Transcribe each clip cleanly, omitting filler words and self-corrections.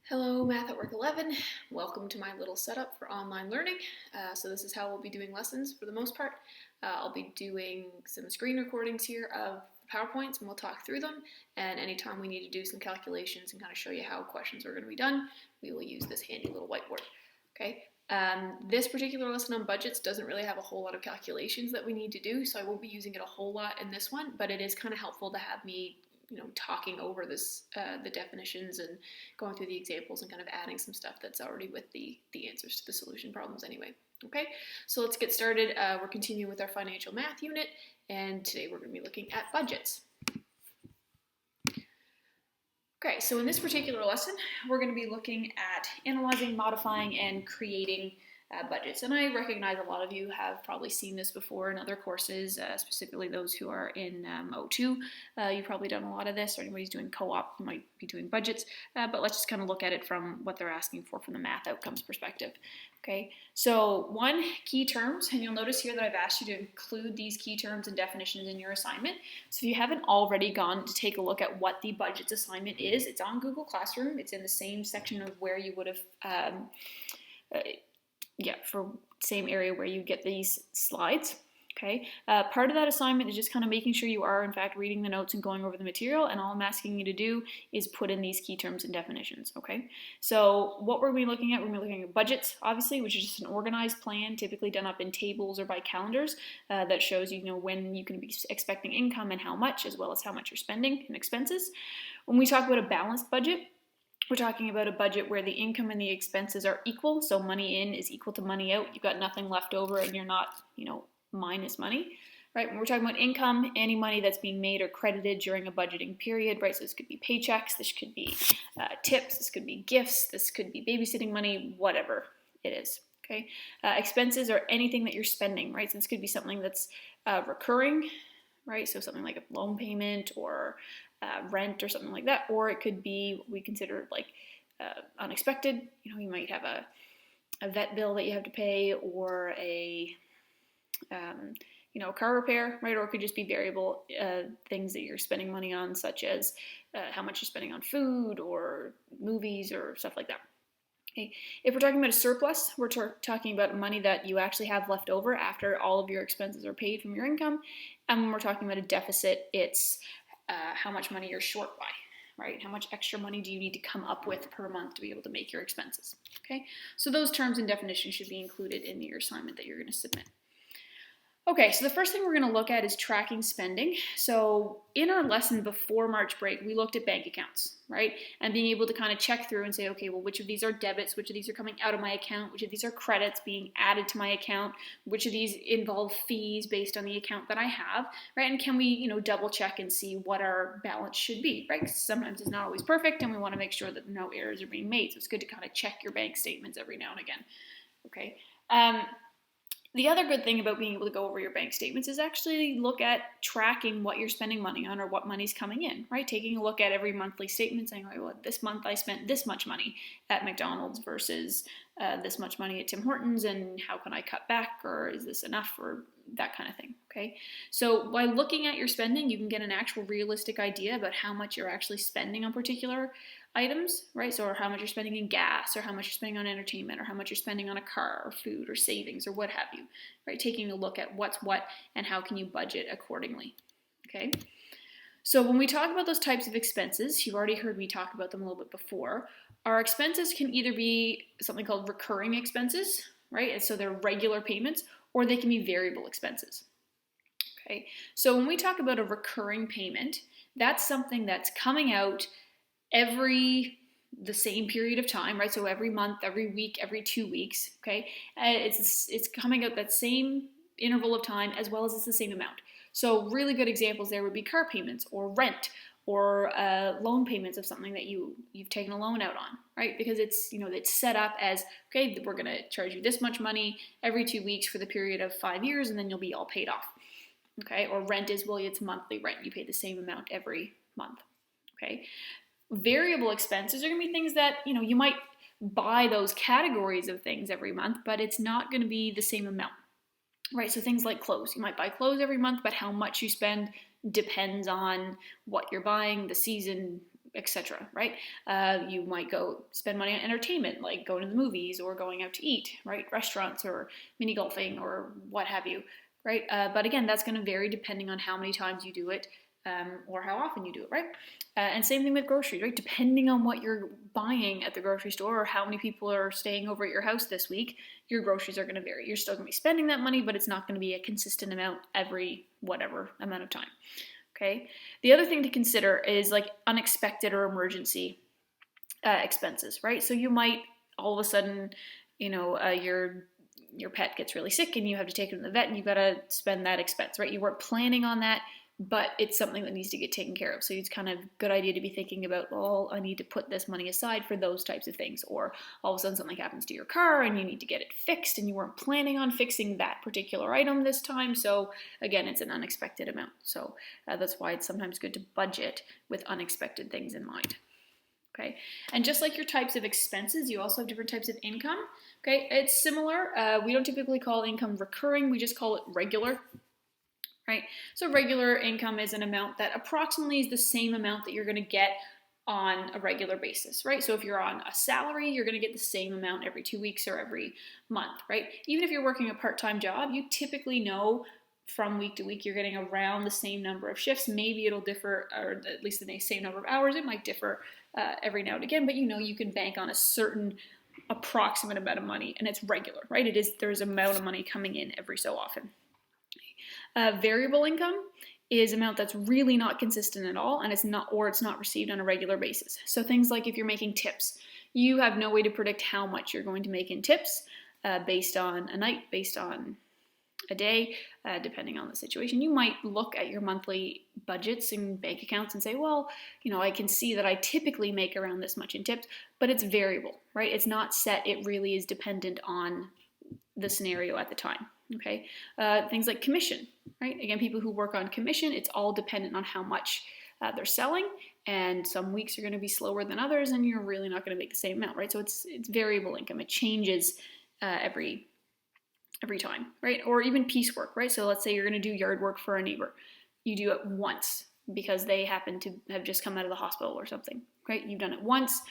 Hello, Math at Work 11. Welcome to my little setup for online learning. So this is how we'll be doing lessons for the most part. I'll be doing some screen recordings here of PowerPoints and we'll talk through them. And anytime we need to do some calculations and kind of show you how questions are going to be done, we will use this handy little whiteboard. Okay. This particular lesson on budgets doesn't really have a whole lot of calculations that we need to do, so I won't be using it a whole lot in this one, but it is kind of helpful to have me talking over this, the definitions and going through the examples and kind of adding some stuff that's already with the answers to the solution problems anyway. Okay, so let's get started. We're continuing with our financial math unit, and today we're going to be looking at budgets. Okay, so in this particular lesson, we're going to be looking at analyzing, modifying, and creating budgets. And I recognize a lot of you have probably seen this before in other courses, specifically those who are in O2. You've probably done a lot of this, or anybody's doing co-op might be doing budgets, but let's just kind of look at it from what they're asking for from the math outcomes perspective. Okay, so one, key terms, and you'll notice here that I've asked you to include these key terms and definitions in your assignment. So if you haven't already gone to take a look at what the budgets assignment is, it's on Google Classroom. It's in the same section of where you would have for same area where you get these slides. Okay, part of that assignment is just kind of making sure you are in fact reading the notes and going over the material, and all I'm asking you to do is put in these key terms and definitions. Okay, so what we're going to be looking at, we're going to be looking at budgets, obviously, which is just an organized plan, typically done up in tables or by calendars, that shows when you can be expecting income and how much, as well as how much you're spending and expenses. When we talk about a balanced budget, we're talking about a budget where the income and the expenses are equal, so money in is equal to money out. You've got nothing left over and you're not, minus money, right? When we're talking about income, any money that's being made or credited during a budgeting period, right? So this could be paychecks, this could be tips, this could be gifts, this could be babysitting money, whatever it is, okay? Expenses are anything that you're spending, right? So this could be something that's recurring, right? So something like a loan payment or rent or something like that, or it could be what we consider like unexpected. You might have a vet bill that you have to pay, or a car repair, right? Or it could just be variable things that you're spending money on, such as how much you're spending on food or movies or stuff like that. Okay. If we're talking about a surplus, we're talking about money that you actually have left over after all of your expenses are paid from your income. And when we're talking about a deficit, it's how much money you're short by, right? How much extra money do you need to come up with per month to be able to make your expenses, okay? So those terms and definitions should be included in your assignment that you're going to submit. Okay, so the first thing we're going to look at is tracking spending. So in our lesson before March break, we looked at bank accounts, right? And being able to kind of check through and say, okay, well, which of these are debits, which of these are coming out of my account, which of these are credits being added to my account, which of these involve fees based on the account that I have, right? And can we, double check and see what our balance should be, right? Because sometimes it's not always perfect and we want to make sure that no errors are being made. So it's good to kind of check your bank statements every now and again, okay? The other good thing about being able to go over your bank statements is actually look at tracking what you're spending money on or what money's coming in, right? Taking a look at every monthly statement saying, well, this month I spent this much money at McDonald's versus this much money at Tim Hortons, and how can I cut back, or is this enough, or that kind of thing, okay? So by looking at your spending, you can get an actual realistic idea about how much you're actually spending on particular items, right? So, or how much you're spending in gas, or how much you're spending on entertainment, or how much you're spending on a car, or food, or savings, or what have you, right? Taking a look at what's what and how can you budget accordingly, okay? So when we talk about those types of expenses, you've already heard me talk about them a little bit before. Our expenses can either be something called recurring expenses, right? And so they're regular payments, or they can be variable expenses, okay? So when we talk about a recurring payment, that's something that's coming out the same period of time, right? So every month, every week, every 2 weeks, okay? It's coming out that same interval of time, as well as it's the same amount. So really good examples there would be car payments or rent or loan payments of something that you've taken a loan out on, right? Because it's set up as, okay, we're going to charge you this much money every 2 weeks for the period of 5 years, and then you'll be all paid off, okay? Or rent is, well, it's monthly rent. You pay the same amount every month, okay? Variable expenses are going to be things that, you might buy those categories of things every month, but it's not going to be the same amount, right? So things like clothes. You might buy clothes every month, but how much you spend depends on what you're buying, the season, etc., right? You might go spend money on entertainment, like going to the movies or going out to eat, right? Restaurants or mini golfing or what have you, right? But again, that's going to vary depending on how many times you do it, or how often you do it, right? And same thing with groceries, right? Depending on what you're buying at the grocery store or how many people are staying over at your house this week, your groceries are going to vary. You're still going to be spending that money, but it's not going to be a consistent amount every whatever amount of time. Okay. The other thing to consider is like unexpected or emergency expenses, right? So you might all of a sudden, your pet gets really sick and you have to take it to the vet and you've got to spend that expense, right? You weren't planning on that, but it's something that needs to get taken care of. So it's kind of a good idea to be thinking about, well, I need to put this money aside for those types of things. Or all of a sudden something happens to your car and you need to get it fixed and you weren't planning on fixing that particular item this time. So again, it's an unexpected amount. So that's why it's sometimes good to budget with unexpected things in mind. Okay, and just like your types of expenses, you also have different types of income. Okay, it's similar. We don't typically call income recurring, we just call it regular. Right? So regular income is an amount that approximately is the same amount that you're going to get on a regular basis, right? So if you're on a salary, you're going to get the same amount every 2 weeks or every month, right? Even if you're working a part-time job, you typically know from week to week you're getting around the same number of shifts. Maybe it'll differ, or at least the same number of hours. It might differ every now and again, but you can bank on a certain approximate amount of money, and it's regular, right? There's an amount of money coming in every so often. Variable income is amount that's really not consistent at all, and it's not received on a regular basis. So things like if you're making tips, you have no way to predict how much you're going to make in tips based on a night, based on a day, depending on the situation. You might look at your monthly budgets and bank accounts and say, well, I can see that I typically make around this much in tips, but it's variable, right? It's not set. It really is dependent on the scenario at the time. Okay, things like commission, right? Again, people who work on commission, it's all dependent on how much they're selling, and some weeks are going to be slower than others, and you're really not going to make the same amount, right? So it's variable income. It changes every time, right? Or even piecework, right? So let's say you're going to do yard work for a neighbor. You do it once because they happen to have just come out of the hospital or something, right? You've done it once.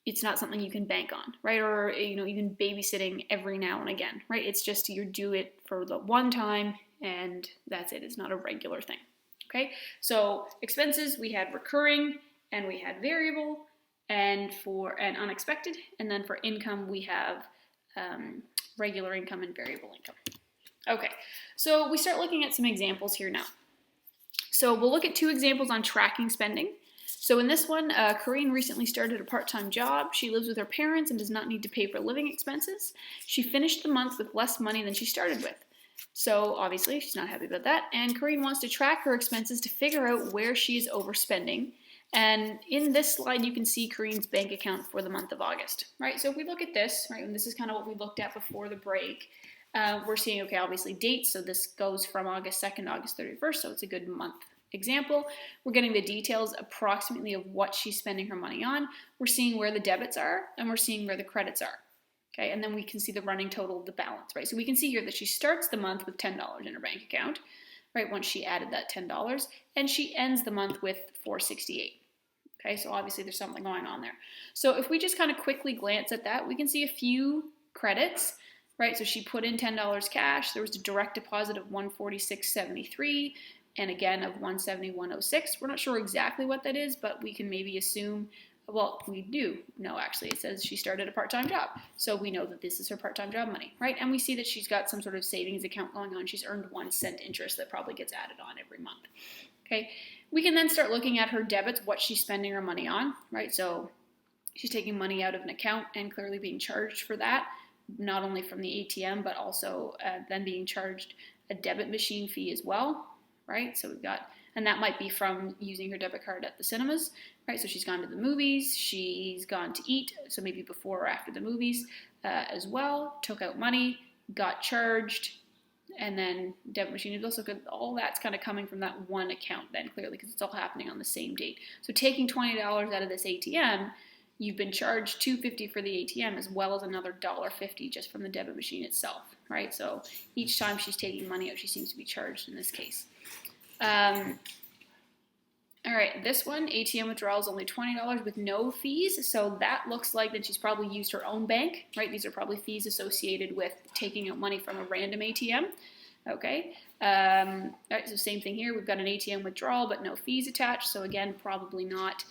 It's not something you can bank on, right? Or, even babysitting every now and again, right? It's just you do it for the one time and that's it. It's not a regular thing, okay? So expenses, we had recurring and we had variable and unexpected. And then for income, we have regular income and variable income. Okay, so we start looking at some examples here now. So we'll look at 2 examples on tracking spending. So in this one, Corinne recently started a part-time job. She lives with her parents and does not need to pay for living expenses. She finished the month with less money than she started with. So obviously she's not happy about that. And Corinne wants to track her expenses to figure out where she is overspending. And in this slide, you can see Corinne's bank account for the month of August, right? So if we look at this, right, and this is kind of what we looked at before the break, we're seeing, okay, obviously dates. So this goes from August 2nd to August 31st. So it's a good month example. We're getting the details approximately of what she's spending her money on. We're seeing where the debits are and we're seeing where the credits are. Okay, and then we can see the running total of the balance, right? So we can see here that she starts the month with $10 in her bank account, right? Once she added that $10, and she ends the month with $468. Okay, so obviously there's something going on there. So if we just kind of quickly glance at that, we can see a few credits, right? So she put in $10 cash. There was a direct deposit of $146.73. And again of $171.06. We're not sure exactly what that is, but we can maybe assume, well, we do know actually. It says she started a part-time job. So we know that this is her part-time job money, right? And we see that she's got some sort of savings account going on. She's earned 1 cent interest that probably gets added on every month. Okay, we can then start looking at her debits, what she's spending her money on, right? So she's taking money out of an account and clearly being charged for that, not only from the ATM, but also then being charged a debit machine fee as well. Right, so we've got, and that might be from using her debit card at the cinemas, right? So she's gone to the movies, she's gone to eat, so maybe before or after the movies as well, took out money, got charged, and then debit machine is also good. All that's kind of coming from that one account then, clearly, because it's all happening on the same date. So taking $20 out of this ATM, you've been charged $2.50 for the ATM as well as another $1.50 just from the debit machine itself, right? So each time she's taking money out, she seems to be charged in this case. All right, this one, ATM withdrawal is only $20 with no fees. So that looks like that she's probably used her own bank, right? These are probably fees associated with taking out money from a random ATM. Okay. All right, so same thing here. We've got an ATM withdrawal, but no fees attached. So again, probably not.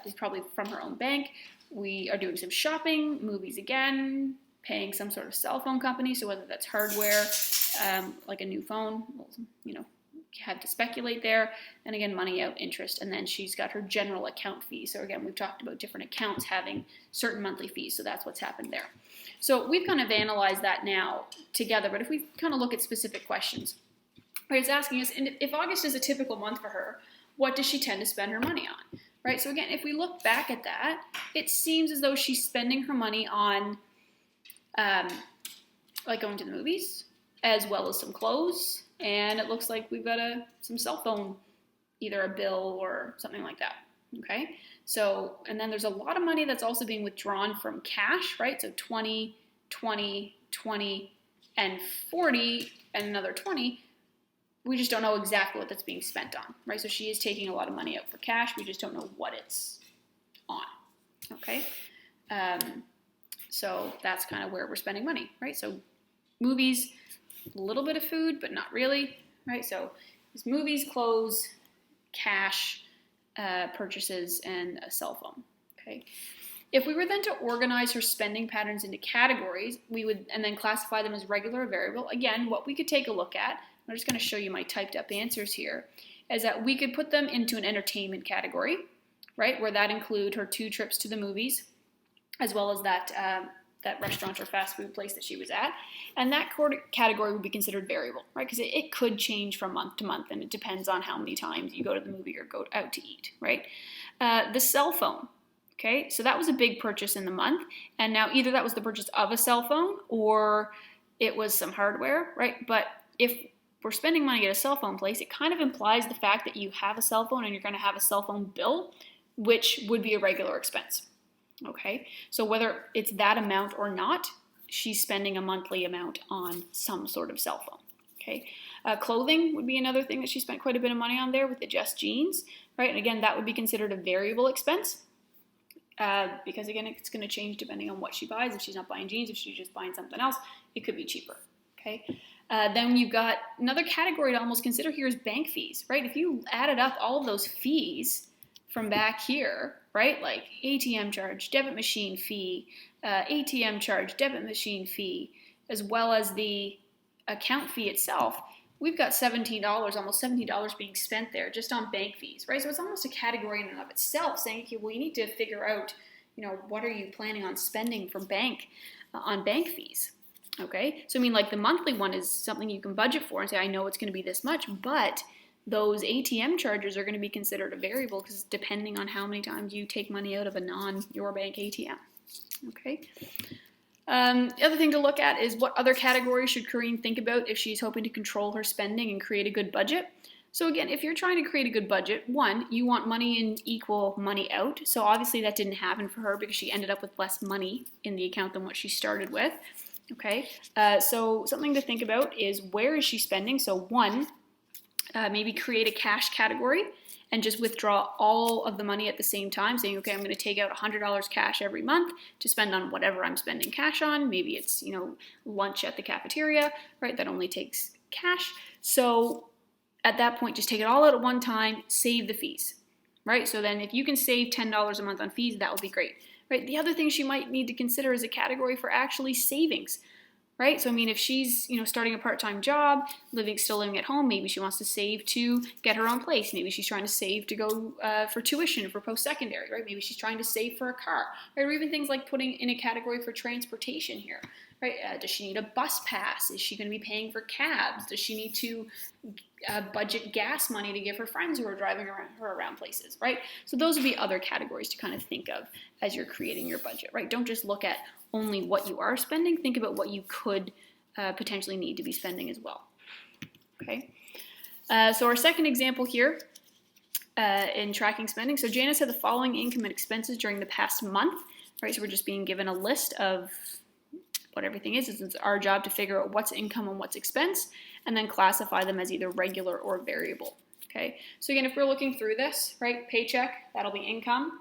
It's probably from her own bank. We are doing some shopping, movies again, paying some sort of cell phone company. So whether that's hardware, like a new phone, you know, have to speculate there, and again, money out, interest, and then she's got her general account fee. So again, we've talked about different accounts having certain monthly fees, so that's what's happened there. So we've kind of analyzed that now together, but if we kind of look at specific questions, right, it's asking us, if August is a typical month for her, what does she tend to spend her money on, right? So again, if we look back at that, it seems as though she's spending her money on like going to the movies, as well as some clothes, and it looks like we've got some cell phone, either a bill or something like that, okay? So, and then there's a lot of money that's also being withdrawn from cash, right? So 20, 20, 20, and 40, and another 20. We just don't know exactly what that's being spent on, right? So she is taking a lot of money out for cash. We just don't know what it's on, okay? So that's kind of where we're spending money, right? So movies, a little bit of food, but not really, right? So it's movies, clothes, cash, purchases, and a cell phone, okay? If we were then to organize her spending patterns into categories, we would, and then classify them as regular or variable, again, what we could take a look at, I'm just going to show you my typed up answers here, is that we could put them into an entertainment category, right? Where that include her 2 trips to the movies, as well as that restaurant or fast food place that she was at. And that category would be considered variable, right? Because it could change from month to month, and it depends on how many times you go to the movie or go out to eat, right? The cell phone, okay? So that was a big purchase in the month, and now either that was the purchase of a cell phone or it was some hardware, right? But if we're spending money at a cell phone place, it kind of implies the fact that you have a cell phone and you're going to have a cell phone bill, which would be a regular expense. Okay, so whether it's that amount or not, she's spending a monthly amount on some sort of cell phone. Okay, clothing would be another thing that she spent quite a bit of money on there with the Just Jeans, right? And again, that would be considered a variable expense because again, it's going to change depending on what she buys. If she's not buying jeans, if she's just buying something else, it could be cheaper. Okay, then you've got another category to almost consider here is bank fees, right? If you added up all of those fees from back here, right? Like ATM charge, debit machine fee, ATM charge, debit machine fee, as well as the account fee itself, we've got $17, almost $17 being spent there just on bank fees, right? So it's almost a category in and of itself saying, okay, well, you need to figure out, you know, what are you planning on spending for bank, on bank fees, okay? So I mean, like the monthly one is something you can budget for and say, I know it's going to be this much, but those ATM charges are going to be considered a variable because depending on how many times you take money out of a non-your bank ATM. Okay. The other thing to look at is what other categories should Corrine think about if she's hoping to control her spending and create a good budget. So again, if you're trying to create a good budget, one, you want money in equal money out. So obviously that didn't happen for her because she ended up with less money in the account than what she started with. Okay. So something to think about is where is she spending? So one, maybe create a cash category and just withdraw all of the money at the same time, saying, okay, I'm going to take out $100 cash every month to spend on whatever I'm spending cash on. Maybe it's, you know, lunch at the cafeteria, right? That only takes cash. So at that point, just take it all out at one time, save the fees, right? So then if you can save $10 a month on fees, that would be great, right? The other thing she might need to consider is a category for actually savings. Right? So, I mean, if she's, you know, starting a part-time job, still living at home, maybe she wants to save to get her own place. Maybe she's trying to save to go for tuition for post-secondary, right? Maybe she's trying to save for a car, right? Or even things like putting in a category for transportation here, right? Does she need a bus pass? Is she going to be paying for cabs? Does she need to budget gas money to give her friends who are driving her around places, right? So those would be other categories to kind of think of as you're creating your budget, right? Don't just look at only what you are spending, think about what you could potentially need to be spending as well. Okay, so our second example here in tracking spending. So Janice had the following income and expenses during the past month, right? So we're just being given a list of what everything is. It's our job to figure out what's income and what's expense, and then classify them as either regular or variable. Okay, so again, if we're looking through this, right, paycheck, that'll be income.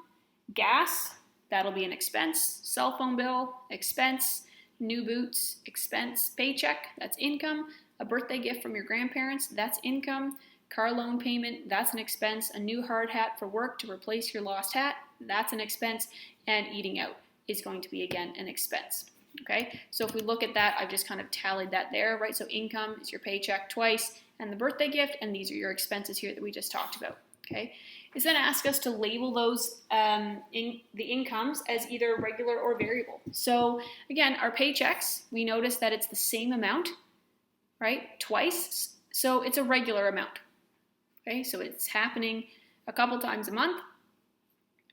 Gas, that'll be an expense. Cell phone bill, expense. New boots, expense. Paycheck, that's income. A birthday gift from your grandparents, that's income. Car loan payment, that's an expense. A new hard hat for work to replace your lost hat, that's an expense. And eating out is going to be, again, an expense. Okay, so if we look at that, I've just kind of tallied that there, right? So income is your paycheck twice, and the birthday gift, and these are your expenses here that we just talked about. Okay, it's then ask us to label those the incomes as either regular or variable. So again, our paychecks, we notice that it's the same amount, right? Twice, so it's a regular amount. Okay, so it's happening a couple times a month.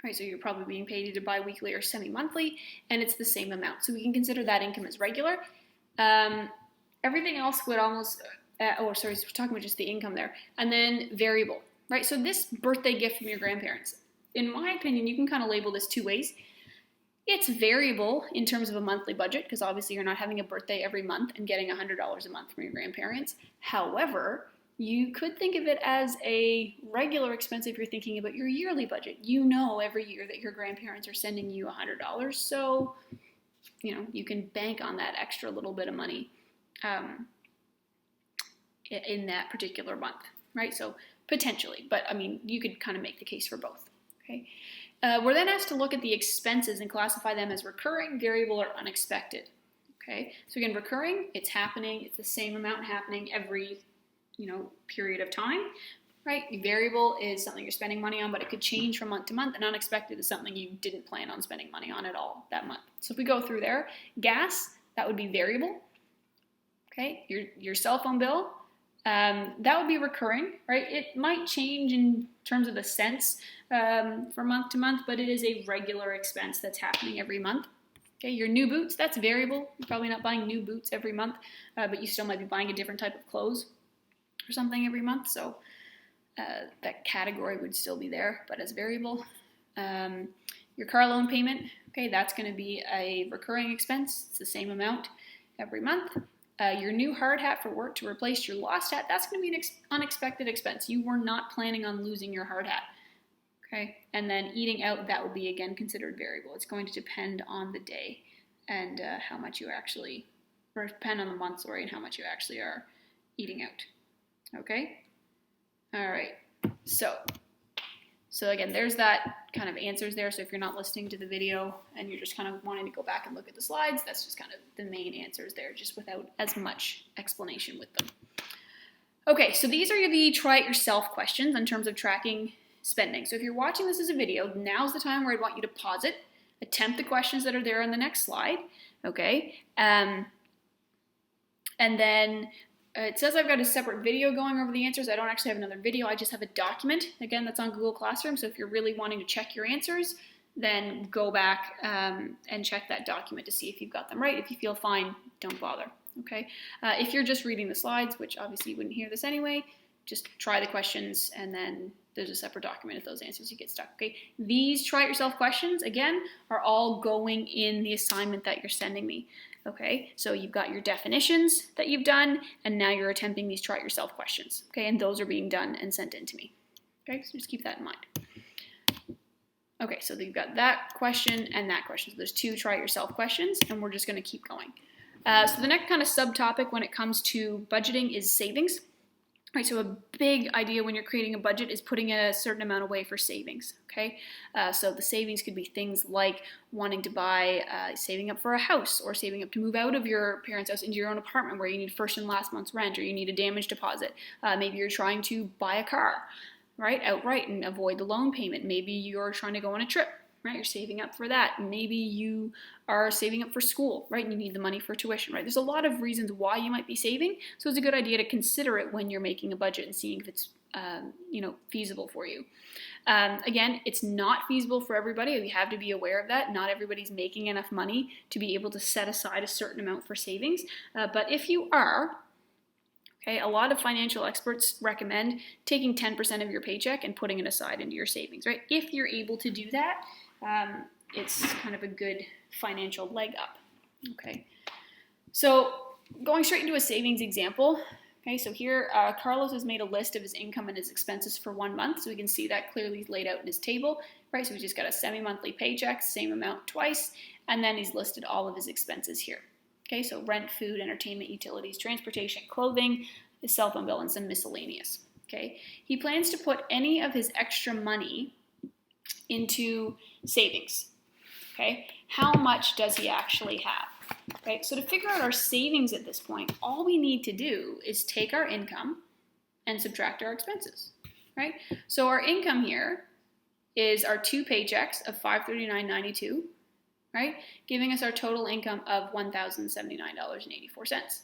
Right, so you're probably being paid either bi-weekly or semi-monthly, and it's the same amount. So we can consider that income as regular. Everything else would almost, we're talking about just the income there. And then variable, right? So this birthday gift from your grandparents, in my opinion, you can kind of label this two ways. It's variable in terms of a monthly budget, because obviously you're not having a birthday every month and getting $100 a month from your grandparents. However, you could think of it as a regular expense if you're thinking about your yearly budget. You know every year that your grandparents are sending you $100, so you can bank on that extra little bit of money in that particular month, right? So potentially, but I mean, you could kind of make the case for both, okay? We're then asked to look at the expenses and classify them as recurring, variable, or unexpected, okay? So again, recurring, it's happening, it's the same amount happening every period of time, right? Variable is something you're spending money on, but it could change from month to month, and unexpected is something you didn't plan on spending money on at all that month. So if we go through there, gas, that would be variable, okay? Your cell phone bill, that would be recurring, right? It might change in terms of the cents from month to month, but it is a regular expense that's happening every month. Okay, your new boots, that's variable. You're probably not buying new boots every month, but you still might be buying a different type of clothes or something every month, so that category would still be there, but as variable. Your car loan payment, okay, that's going to be a recurring expense. It's the same amount every month. Your new hard hat for work to replace your lost hat, that's going to be an unexpected expense. You were not planning on losing your hard hat, okay? And then eating out, that would be, again, considered variable. It's going to depend on the day and how much you actually, or depend on the month, sorry, and how much you actually are eating out. Okay? All right. So again, there's that kind of answers there. So if you're not listening to the video and you're just kind of wanting to go back and look at the slides, that's just kind of the main answers there, just without as much explanation with them. Okay, so these are the try-it-yourself questions in terms of tracking spending. So if you're watching this as a video, now's the time where I'd want you to pause it, attempt the questions that are there on the next slide, okay? And then it says I've got a separate video going over the answers. I don't actually have another video. I just have a document, again, that's on Google Classroom. So if you're really wanting to check your answers, then go back and check that document to see if you've got them right. If you feel fine, don't bother, okay? If you're just reading the slides, which obviously you wouldn't hear this anyway, just try the questions and then there's a separate document if those answers you get stuck, okay? These try-it-yourself questions, again, are all going in the assignment that you're sending me. Okay, so you've got your definitions that you've done, and now you're attempting these try-it-yourself questions, okay, and those are being done and sent in to me, okay, so just keep that in mind. Okay, so you've got that question and that question, so there's two try-it-yourself questions, and we're just going to keep going. So the next kind of subtopic when it comes to budgeting is savings. Right, so a big idea when you're creating a budget is putting a certain amount away for savings, okay? So the savings could be things like wanting to buy, saving up for a house, or saving up to move out of your parents' house into your own apartment where you need first and last month's rent, or you need a damage deposit. Maybe you're trying to buy a car, right, outright and avoid the loan payment. Maybe you're trying to go on a trip, right? You're saving up for that. Maybe you are saving up for school, right? And you need the money for tuition, right? There's a lot of reasons why you might be saving. So it's a good idea to consider it when you're making a budget and seeing if it's, feasible for you. Again, it's not feasible for everybody. We have to be aware of that. Not everybody's making enough money to be able to set aside a certain amount for savings. But if you are, okay, a lot of financial experts recommend taking 10% of your paycheck and putting it aside into your savings, right? If you're able to do that, it's kind of a good financial leg up, okay? So going straight into a savings example, Okay, so here Carlos has made a list of his income and his expenses for 1 month, so we can see that clearly laid out in his table, right? So we just got a semi-monthly paycheck, same amount twice, and then he's listed all of his expenses here. Okay, so rent, food, entertainment, utilities, transportation, clothing, his cell phone bill, and some miscellaneous. Okay, he plans to put any of his extra money into savings. Okay, how much does he actually have? Right, so to figure out our savings at this point, all we need to do is take our income and subtract our expenses, right? So our income here is our 2 paychecks of $539.92, right? Giving us our total income of $1,079.84,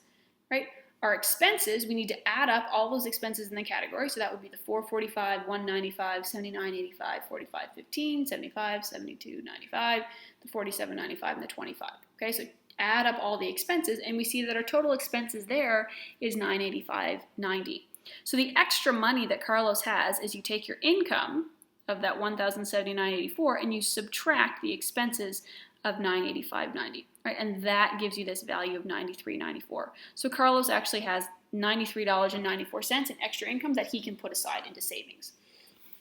right? Our expenses, we need to add up all those expenses in the category, so that would be the $445, $195, $79.85, $45.15, $75, $72.95, the $47.95, and the $25. Okay, so add up all the expenses, and we see that our total expenses there is $985.90. So the extra money that Carlos has is you take your income of that $1,079.84 and you subtract the expenses of $985.90, right? And that gives you this value of $93.94. So Carlos actually has $93.94 in extra income that he can put aside into savings,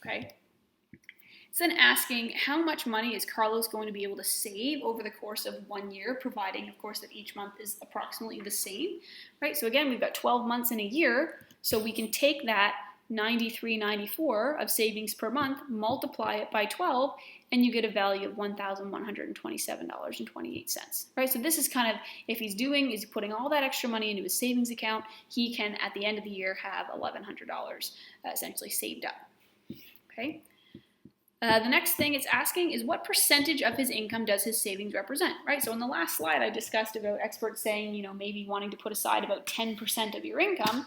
okay? It's then asking how much money is Carlos going to be able to save over the course of 1 year, providing, of course, that each month is approximately the same, right? So again, we've got 12 months in a year, so we can take that $93.94 of savings per month, multiply it by 12, and you get a value of $1,127.28, right? So this is kind of, if he's putting all that extra money into his savings account, he can, at the end of the year, have $1,100 essentially saved up, okay? The next thing it's asking is what percentage of his income does his savings represent, right? So in the last slide I discussed about experts saying, maybe wanting to put aside about 10% of your income.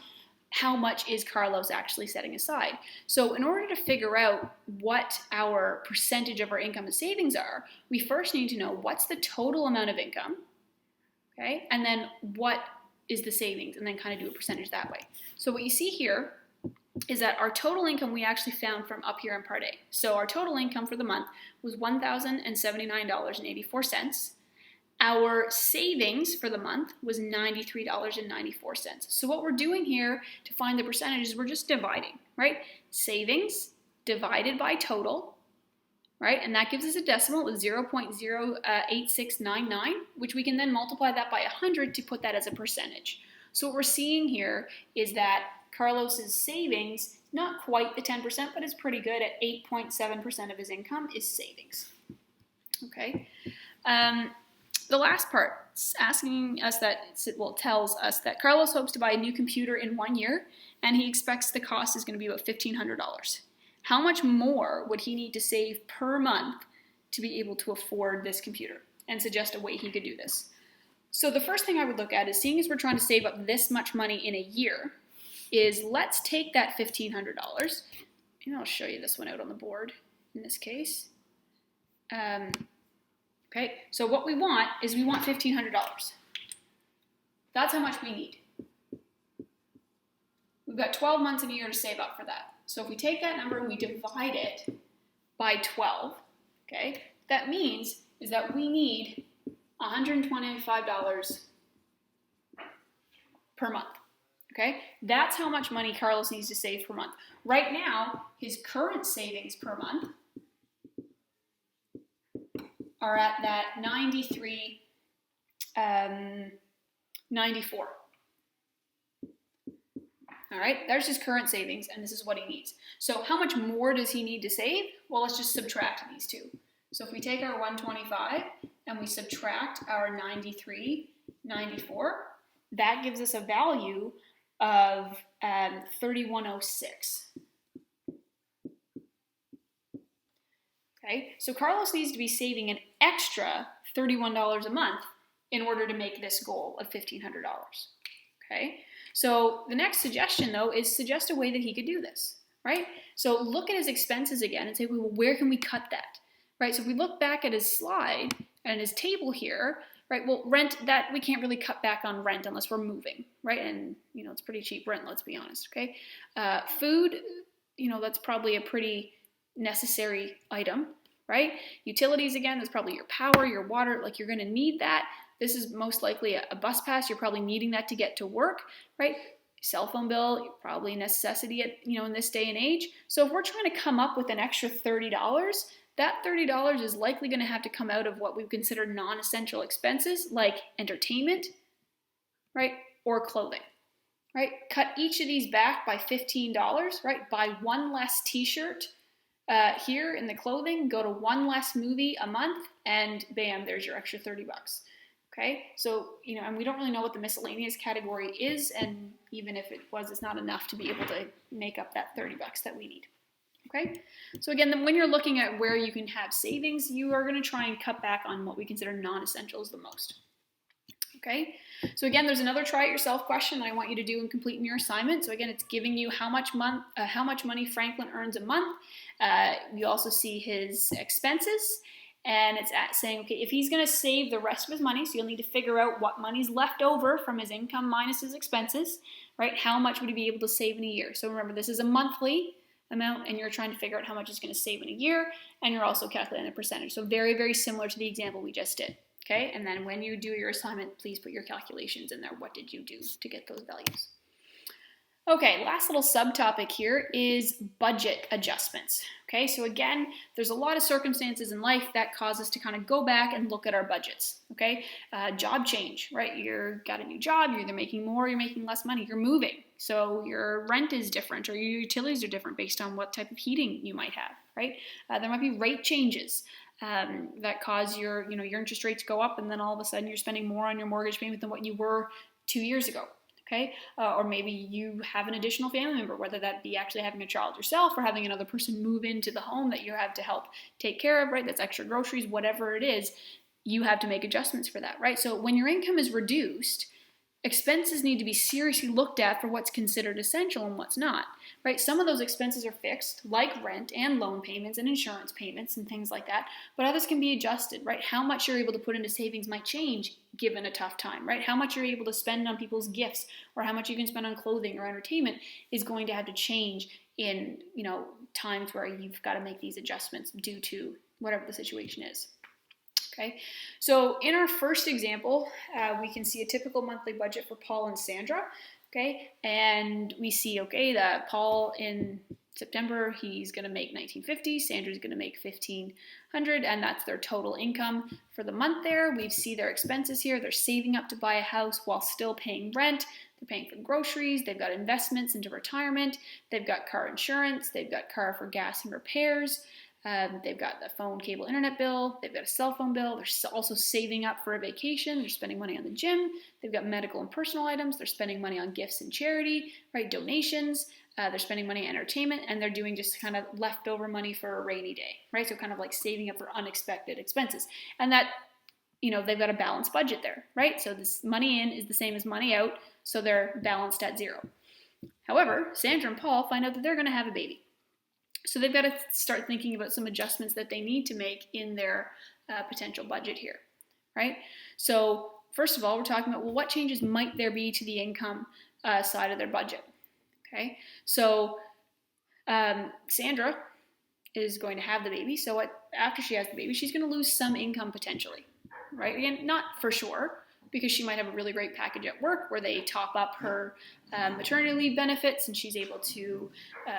How much is Carlos actually setting aside? So in order to figure out what our percentage of our income and savings are, we first need to know what's the total amount of income, okay? And then what is the savings, and then kind of do a percentage that way. So what you see here is that our total income we actually found from up here in Part A. So our total income for the month was $1,079.84. Our savings for the month was $93.94. So what we're doing here to find the percentage is we're just dividing, right? Savings divided by total, right? And that gives us a decimal of 0.08699, which we can then multiply that by 100 to put that as a percentage. So what we're seeing here is that Carlos's savings, not quite the 10%, but it's pretty good at 8.7% of his income is savings. Okay. The last part is asking us tells us that Carlos hopes to buy a new computer in 1 year, and he expects the cost is going to be about $1,500. How much more would he need to save per month to be able to afford this computer? And suggest a way he could do this. So the first thing I would look at is, seeing as we're trying to save up this much money in a year, is let's take that $1,500, and I'll show you this one out on the board in this case. Okay, so what we want is we want $1,500. That's how much we need. We've got 12 months in a year to save up for that. So if we take that number and we divide it by 12, okay, that means is that we need $125 per month. Okay, that's how much money Carlos needs to save per month. Right now, his current savings per month are at that $93.94. All right, there's his current savings, and this is what he needs. So how much more does he need to save? Well, let's just subtract these two. So if we take our 125 and we subtract our 93.94, that gives us a value of 3106. Okay, so Carlos needs to be saving an extra $31 a month in order to make this goal of $1,500. Okay, so the next suggestion, though, is suggest a way that he could do this, right? So look at his expenses again and say, well, where can we cut that, right? So if we look back at his slide and his table here, right, well, rent, that we can't really cut back on rent unless we're moving, right? And, it's pretty cheap rent, let's be honest, okay? Food, that's probably a pretty necessary item, right? Utilities, again, that's probably your power, your water, like you're going to need that. This is most likely a bus pass. You're probably needing that to get to work, right? Cell phone bill, probably a necessity at, in this day and age. So if we're trying to come up with an extra $30, that $30 is likely going to have to come out of what we consider non-essential expenses like entertainment, right, or clothing, right? Cut each of these back by $15, right? Buy one less t-shirt here in the clothing, go to one less movie a month, and bam, there's your extra $30. Okay, so, and we don't really know what the miscellaneous category is, and even if it was, it's not enough to be able to make up that $30 that we need. Okay, so again, then when you're looking at where you can have savings, you are going to try and cut back on what we consider non-essentials the most. Okay, so again, there's another try it yourself question that I want you to do in completing your assignment. So again, it's giving you how much money Franklin earns a month. You also see his expenses. And it's saying, okay, if he's going to save the rest of his money, so you'll need to figure out what money's left over from his income minus his expenses, right? How much would he be able to save in a year? So remember, this is a monthly amount, and you're trying to figure out how much he's going to save in a year, and you're also calculating a percentage. So very, very similar to the example we just did, okay? And then when you do your assignment, please put your calculations in there. What did you do to get those values? Okay, last little subtopic here is budget adjustments. Okay, so again, there's a lot of circumstances in life that cause us to kind of go back and look at our budgets. Okay, job change, right? You've got a new job, you're either making more, you're making less money, you're moving. So your rent is different or your utilities are different based on what type of heating you might have, right? There might be rate changes that cause your interest rates go up, and then all of a sudden you're spending more on your mortgage payment than what you were 2 years ago. Okay, or maybe you have an additional family member, whether that be actually having a child yourself or having another person move into the home that you have to help take care of, right? That's extra groceries, whatever it is, you have to make adjustments for that, right? So when your income is reduced, expenses need to be seriously looked at for what's considered essential and what's not, right? Some of those expenses are fixed, like rent and loan payments and insurance payments and things like that, but others can be adjusted, right? How much you're able to put into savings might change given a tough time, right? How much you're able to spend on people's gifts or how much you can spend on clothing or entertainment is going to have to change in, times where you've got to make these adjustments due to whatever the situation is. Okay, so in our first example, we can see a typical monthly budget for Paul and Sandra. Okay, and we see, that Paul in September, he's going to make $1,950, Sandra's going to make $1,500, and that's their total income for the month there. We see their expenses here. They're saving up to buy a house while still paying rent. They're paying for groceries. They've got investments into retirement. They've got car insurance. They've got car for gas and repairs. They've got the phone, cable, internet bill. They've got a cell phone bill. They're also saving up for a vacation. They're spending money on the gym. They've got medical and personal items. They're spending money on gifts and charity, right? Donations. They're spending money on entertainment, and they're doing just kind of leftover money for a rainy day, right? So kind of like saving up for unexpected expenses. And that, they've got a balanced budget there, right? So this money in is the same as money out, so they're balanced at zero. However, Sandra and Paul find out that they're going to have a baby. So they've got to start thinking about some adjustments that they need to make in their potential budget here, right? So first of all, we're talking about, what changes might there be to the income side of their budget, okay? So Sandra is going to have the baby. So after she has the baby, she's going to lose some income potentially, right? Again, not for sure, because she might have a really great package at work where they top up her maternity leave benefits and she's able to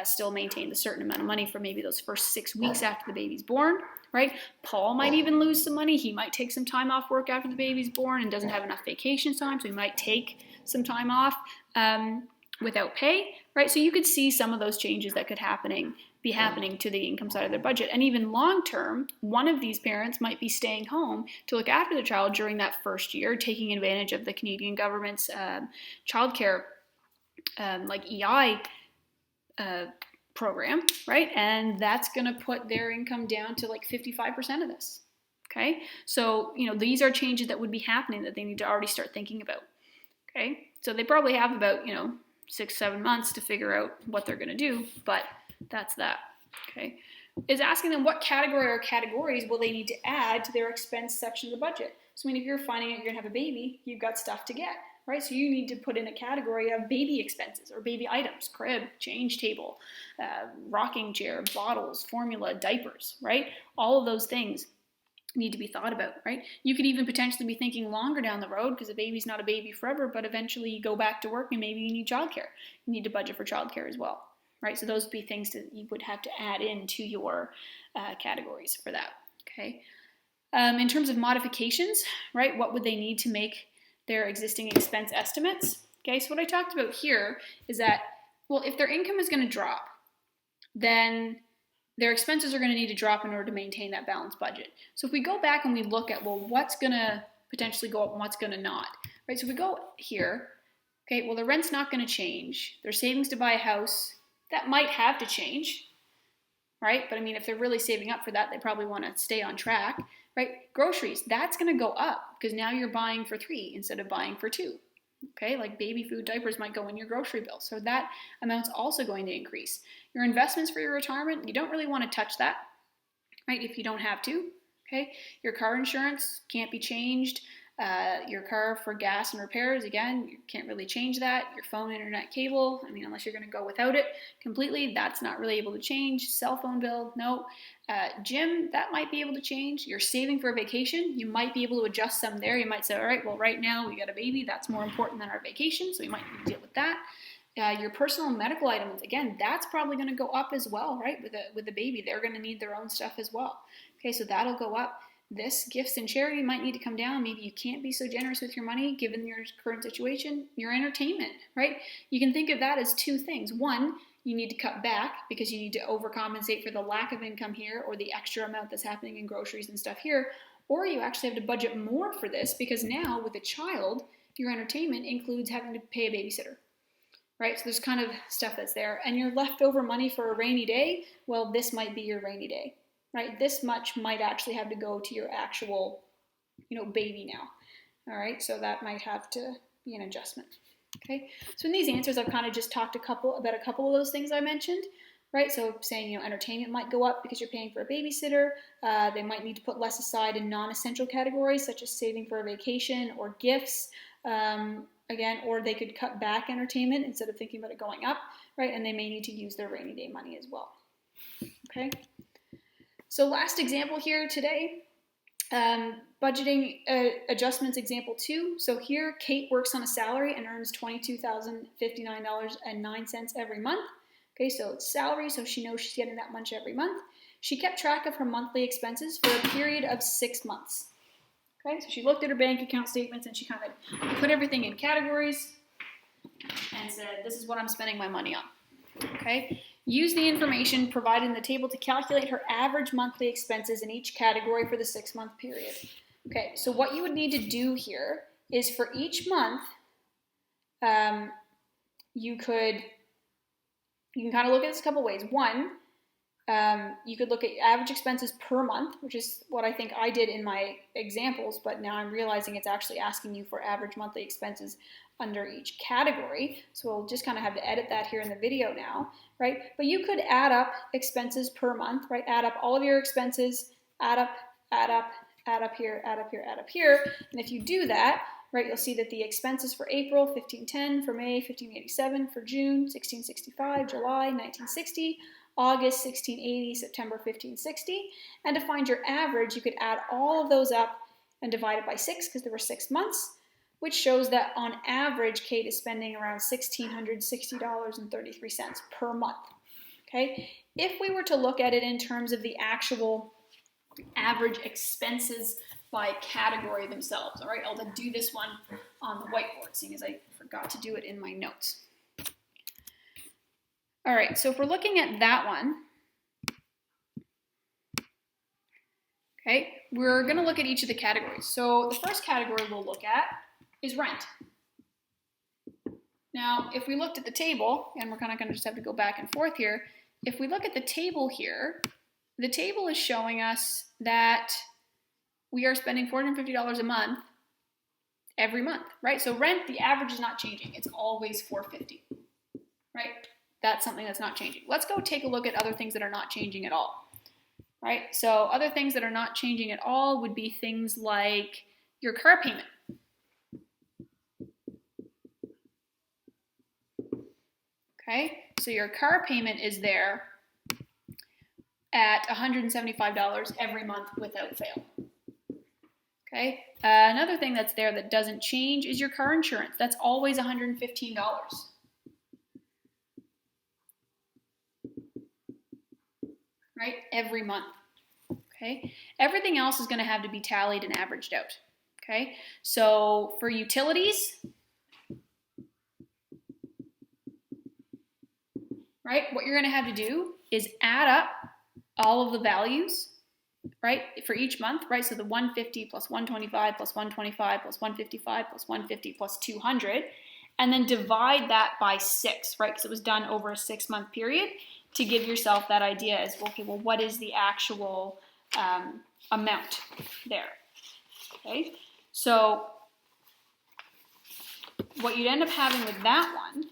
still maintain a certain amount of money for maybe those first 6 weeks after the baby's born, right? Paul might even lose some money. He might take some time off work after the baby's born and doesn't have enough vacation time, so he might take some time off without pay, right? So you could see some of those changes that could be happening to the income side of their budget. And even long term, one of these parents might be staying home to look after the child during that first year, taking advantage of the Canadian government's childcare, like EI program, right? And that's going to put their income down to like 55% of this. Okay, so these are changes that would be happening that they need to already start thinking about. Okay, so they probably have about 6-7 months to figure out what they're going to do, but that's that. Okay, is asking them what category or categories will they need to add to their expense section of the budget. So if you're finding out you're going to have a baby, you've got stuff to get, right? So you need to put in a category of baby expenses or baby items, crib, change table, rocking chair, bottles, formula, diapers, right? All of those things need to be thought about, right? You could even potentially be thinking longer down the road, because a baby's not a baby forever, but eventually you go back to work and maybe you need childcare. You need to budget for childcare as well, right? So those would be things that you would have to add into your categories for that, okay? In terms of modifications, right, what would they need to make their existing expense estimates? Okay, so what I talked about here is that, well, if their income is going to drop, then their expenses are going to need to drop in order to maintain that balanced budget. So if we go back and we look at, well, what's going to potentially go up and what's going to not, right? So if we go here, okay, well, the rent's not going to change. Their savings to buy a house, that might have to change, right? But I mean, if they're really saving up for that, they probably want to stay on track, right? Groceries, that's going to go up because now you're buying for 3 instead of buying for 2. Okay, like baby food, diapers might go in your grocery bill. So that amount's also going to increase. Your investments for your retirement, you don't really want to touch that, right, if you don't have to. Okay, your car insurance can't be changed. Your car for gas and repairs, again, you can't really change that. Your phone, internet, cable, I mean, unless you're going to go without it completely, that's not really able to change. Cell phone bill, no. Gym, that might be able to change. You're saving for a vacation, you might be able to adjust some there. You might say, all right, well, right now we got a baby, that's more important than our vacation, so we might need to deal with that. Your personal medical items, again, that's probably going to go up as well, right? With the baby, they're going to need their own stuff as well. Okay, so that'll go up. This, gifts and charity, might need to come down. Maybe you can't be so generous with your money given your current situation. Your entertainment, right? You can think of that as 2 things. One, you need to cut back because you need to overcompensate for the lack of income here or the extra amount that's happening in groceries and stuff here. Or you actually have to budget more for this because now with a child, your entertainment includes having to pay a babysitter, right? So there's kind of stuff that's there. And your leftover money for a rainy day, well, this might be your rainy day. Right, this much might actually have to go to your actual, baby now. All right, so that might have to be an adjustment. Okay, so in these answers, I've kind of just talked about a couple of those things I mentioned. Right, so saying entertainment might go up because you're paying for a babysitter. They might need to put less aside in non-essential categories such as saving for a vacation or gifts. Again, or they could cut back entertainment instead of thinking about it going up. Right, and they may need to use their rainy day money as well. Okay. So last example here today, budgeting adjustments example 2. So here Kate works on a salary and earns $22,059.09 every month. Okay, so it's salary, so she knows she's getting that much every month. She kept track of her monthly expenses for a period of 6 months. Okay, so she looked at her bank account statements and she kind of put everything in categories and said, this is what I'm spending my money on. Okay. Use the information provided in the table to calculate her average monthly expenses in each category for the 6-month period. Okay, so what you would need to do here is for each month, you can kind of look at this a couple ways. One, you could look at average expenses per month, which is what I think I did in my examples, but now I'm realizing it's actually asking you for average monthly expenses under each category. So we'll just kind of have to edit that here in the video now, right? But you could add up expenses per month, right? Add up all of your expenses, add up here, add up here. And if you do that, right, you'll see that the expenses for April, 1510, for May, 1587, for June, 1665, July, 1960, August, 1680, September, 1560. And to find your average, you could add all of those up and divide it by 6 because there were 6 months, which shows that on average, Kate is spending around $1,660.33 per month. Okay? If we were to look at it in terms of the actual average expenses by category themselves, all right, I'll do this one on the whiteboard, seeing as I forgot to do it in my notes. All right, so if we're looking at that one, okay, we're going to look at each of the categories. So the first category we'll look at is rent. Now, if we looked at the table, and we're kind of going to just have to go back and forth here, if we look at the table here, the table is showing us that we are spending $450 a month every month, right? So rent, the average is not changing. It's always $450, right? That's something that's not changing. Let's go take a look at other things that are not changing at all, right? So other things that are not changing at all would be things like your car payment. Okay, so your car payment is there at $175 every month without fail. Okay, another thing that's there that doesn't change is your car insurance. That's always $115, right? Every month. Okay, everything else is going to have to be tallied and averaged out. Okay, so for utilities, right, what you're going to have to do is add up all of the values, right, for each month, right? So the 150 plus 125 plus 125 plus 155 plus 150 plus 200, and then divide that by 6, right? Because it was done over a 6-month period to give yourself that idea as, okay, well, what is the actual amount there? Okay, so what you'd end up having with that one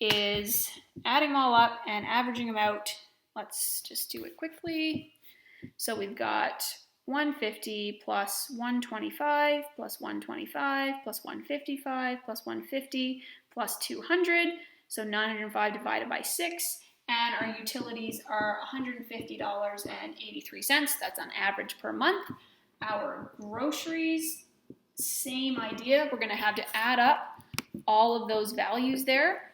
is adding them all up and averaging them out. Let's just do it quickly. So we've got 150 plus 125 plus 125 plus 155 plus 150 plus 200. So 905 divided by 6. And our utilities are $150.83. That's on average per month. Our groceries, same idea. We're going to have to add up all of those values there,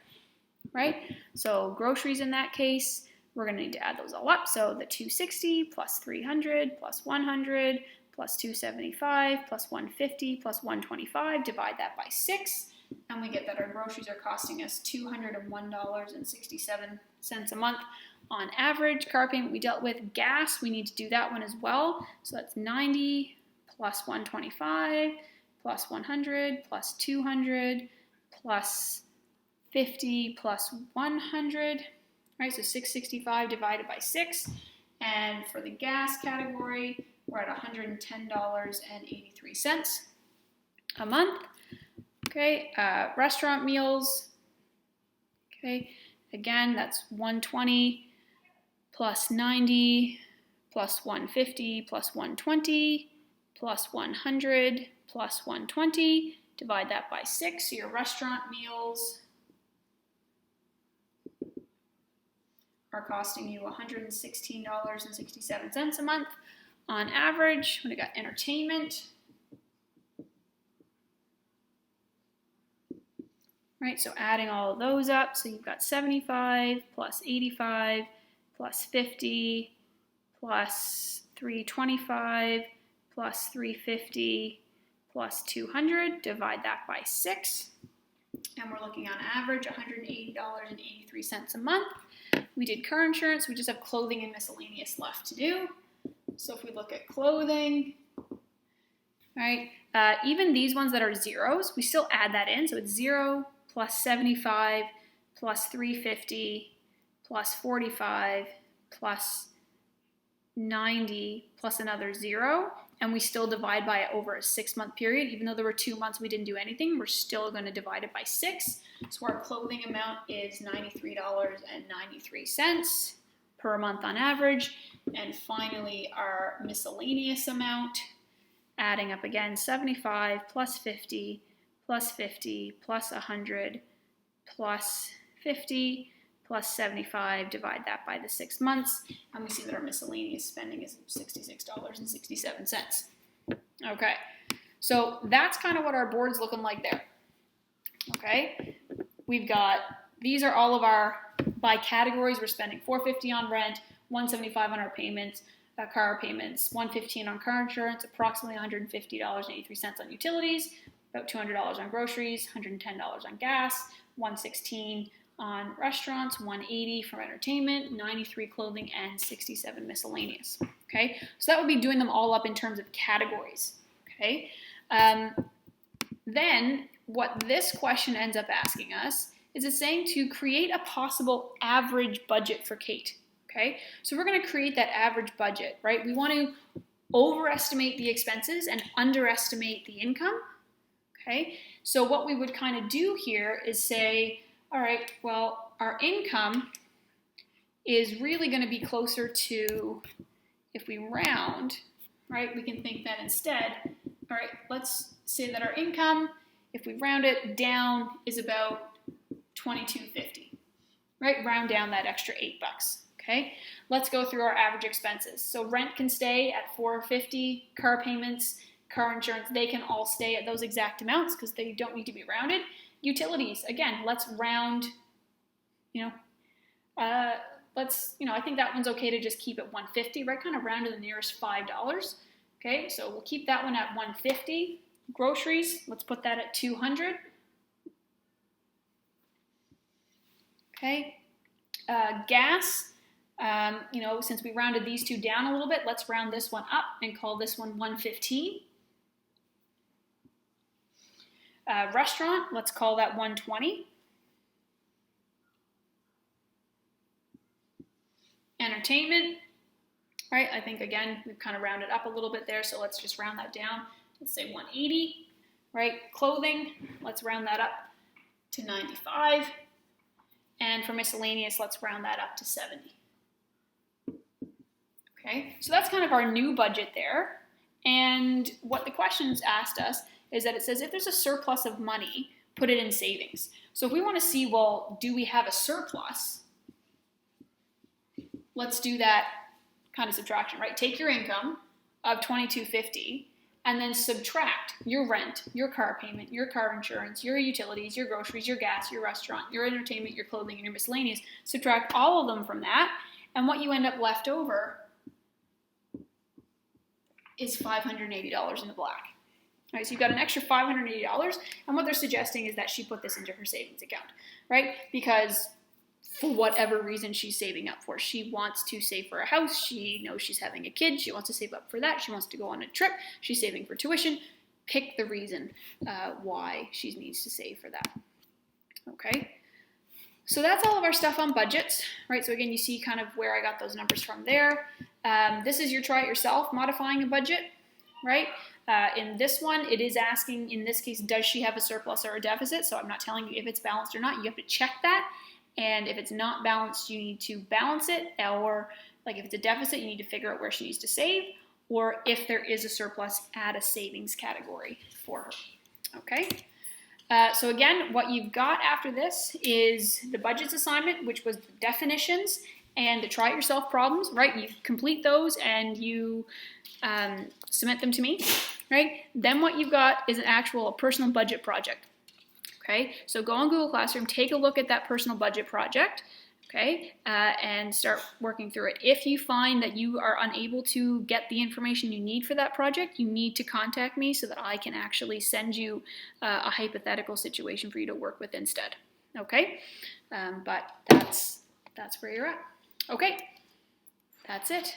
right? So groceries in that case, we're going to need to add those all up. So the 260 plus 300 plus 100 plus 275 plus 150 plus 125, divide that by 6, and we get that our groceries are costing us $201.67 a month on average. Car payment we dealt with. Gas, we need to do that one as well. So that's 90 plus 125 plus 100 plus 200 plus 50 plus 100. Right, so 665 divided by 6, and for the gas category, we're at $110.83 a month. Okay, restaurant meals. Okay, again, that's 120 plus 90 plus 150 plus 120 plus 100 plus 120. Divide that by 6. So your restaurant meals are costing you $116.67 a month on average. When we got entertainment, right? So adding all of those up, so you've got 75 plus 85 plus 50 plus 325 plus 350 plus 200. Divide that by 6, and we're looking on average $180.83 a month. We did car insurance. We just have clothing and miscellaneous left to do. So if we look at clothing, right, even these ones that are zeros, we still add that in. So it's 0 plus 75 plus 350 plus 45 plus 90 plus another 0. And we still divide by it over a 6-month period. Even though there were 2 months we didn't do anything, we're still going to divide it by 6. So our clothing amount is $93.93 per month on average. And finally, our miscellaneous amount, adding up again, 75 plus 50 plus 50 plus 100 plus 50 plus 75, divide that by the 6 months, and we see that our miscellaneous spending is $66.67. Okay, so that's kind of what our board's looking like there. Okay, we've got, these are all of our, by categories, we're spending $450 on rent, $175 on our payments, car payments, $115 on car insurance, approximately $150.83 on utilities, about $200 on groceries, $110 on gas, $116 on restaurants, $180 for entertainment, $93 clothing, and $67 miscellaneous. Okay, so that would be doing them all up in terms of categories. Okay, then what this question ends up asking us is it's saying to create a possible average budget for Kate. Okay, so we're going to create that average budget, right? We want to overestimate the expenses and underestimate the income. Okay, so what we would kind of do here is say, all right, well, our income is really going to be closer to, if we round, right, we can think that instead, all right, let's say that our income, if we round it down, is about $22.50, right? Round down that extra $8. Okay, let's go through our average expenses. So rent can stay at $450, car payments car insurance, they can all stay at those exact amounts because they don't need to be rounded. Utilities, again, let's round, I think that one's okay to just keep at $1.50, right? Kind of round to the nearest $5. Okay, so we'll keep that one at $1.50. Groceries, let's put that at $200. Okay, gas, since we rounded these two down a little bit, let's round this one up and call this one $1.15. Restaurant, let's call that $1.20. Entertainment, right? I think, again, we've kind of rounded up a little bit there, so let's just round that down. Let's say $1.80, right? Clothing, let's round that up to $95. And for miscellaneous, let's round that up to $70. Okay, so that's kind of our new budget there. And what the questions asked us is that it says if there's a surplus of money, put it in savings. So if we want to see, well, do we have a surplus? Let's do that kind of subtraction, right? Take your income of $22.50 and then subtract your rent, your car payment, your car insurance, your utilities, your groceries, your gas, your restaurant, your entertainment, your clothing, and your miscellaneous. Subtract all of them from that, and what you end up left over is $580 in the black. All right, so you've got an extra $580, and what they're suggesting is that she put this into her savings account, right? Because for whatever reason she's saving up for. She wants to save for a house. She knows she's having a kid. She wants to save up for that. She wants to go on a trip. She's saving for tuition. Pick the reason why she needs to save for that. Okay, so that's all of our stuff on budgets, right? So again, you see kind of where I got those numbers from there. This is your try it yourself modifying a budget, right? In this one, it is asking, in this case, does she have a surplus or a deficit? So I'm not telling you if it's balanced or not. You have to check that. And if it's not balanced, you need to balance it, or like if it's a deficit, you need to figure out where she needs to save, or if there is a surplus, add a savings category for her. Okay? So again, what you've got after this is the budgets assignment, which was the definitions and the try-it-yourself problems, right? You complete those and you submit them to me, right? Then what you've got is an actual personal budget project. Okay, so go on Google Classroom, take a look at that personal budget project, okay, and start working through it. If you find that you are unable to get the information you need for that project, you need to contact me so that I can actually send you a hypothetical situation for you to work with instead, okay? But that's where you're at. Okay, that's it.